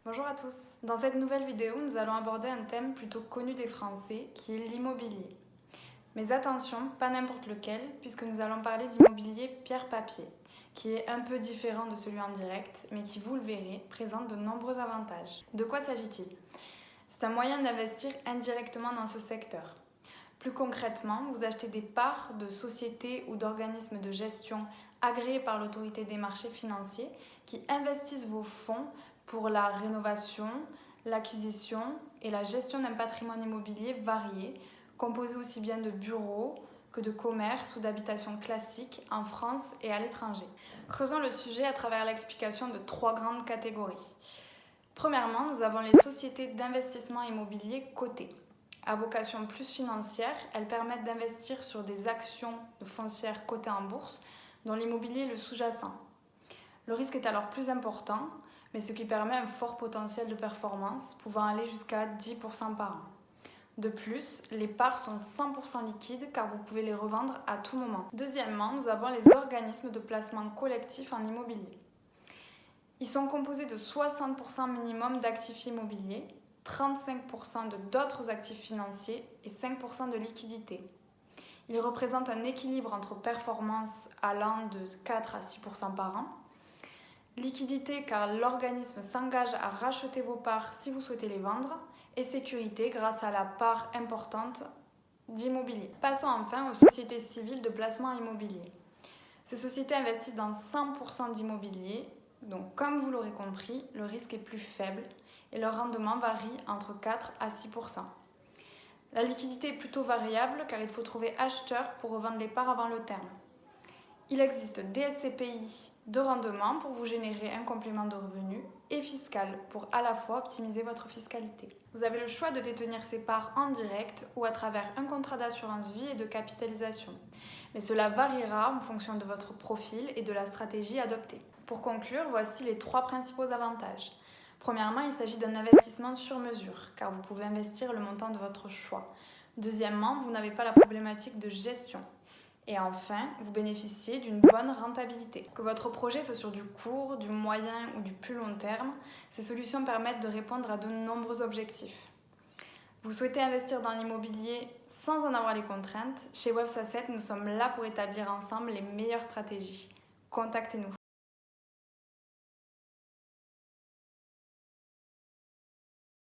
Bonjour à tous. Dans cette nouvelle vidéo, nous allons aborder un thème plutôt connu des Français qui est l'immobilier. Mais attention, pas n'importe lequel, puisque nous allons parler d'immobilier pierre-papier, qui est un peu différent de celui en direct, mais qui, vous le verrez, présente de nombreux avantages. De quoi s'agit-il ? C'est un moyen d'investir indirectement dans ce secteur. Plus concrètement, vous achetez des parts de sociétés ou d'organismes de gestion agréés par l'autorité des marchés financiers qui investissent vos fonds pour la rénovation, l'acquisition et la gestion d'un patrimoine immobilier varié, composé aussi bien de bureaux que de commerces ou d'habitations classiques en France et à l'étranger. Creusons le sujet à travers l'explication de 3 grandes catégories. Premièrement, nous avons les sociétés d'investissement immobilier cotées. À vocation plus financière, elles permettent d'investir sur des actions de foncières cotées en bourse dont l'immobilier est le sous-jacent. Le risque est alors plus important, mais ce qui permet un fort potentiel de performance, pouvant aller jusqu'à 10% par an. De plus, les parts sont 100% liquides car vous pouvez les revendre à tout moment. Deuxièmement, nous avons les organismes de placement collectif en immobilier. Ils sont composés de 60% minimum d'actifs immobiliers, 35% de d'autres actifs financiers et 5% de liquidités. Ils représentent un équilibre entre performance allant de 4 à 6% par an, liquidité car l'organisme s'engage à racheter vos parts si vous souhaitez les vendre, et sécurité grâce à la part importante d'immobilier. Passons enfin aux sociétés civiles de placement immobilier. Ces sociétés investissent dans 100% d'immobilier, donc comme vous l'aurez compris, le risque est plus faible et leur rendement varie entre 4 à 6%. La liquidité est plutôt variable car il faut trouver acheteur pour revendre les parts avant le terme. Il existe des SCPI de rendement pour vous générer un complément de revenus et fiscal pour à la fois optimiser votre fiscalité. Vous avez le choix de détenir ces parts en direct ou à travers un contrat d'assurance vie et de capitalisation. Mais cela variera en fonction de votre profil et de la stratégie adoptée. Pour conclure, voici les 3 principaux avantages. Premièrement, il s'agit d'un investissement sur mesure, car vous pouvez investir le montant de votre choix. Deuxièmement, vous n'avez pas la problématique de gestion. Et enfin, vous bénéficiez d'une bonne rentabilité. Que votre projet soit sur du court, du moyen ou du plus long terme, ces solutions permettent de répondre à de nombreux objectifs. Vous souhaitez investir dans l'immobilier sans en avoir les contraintes ? Chez Wealth Asset, nous sommes là pour établir ensemble les meilleures stratégies. Contactez-nous.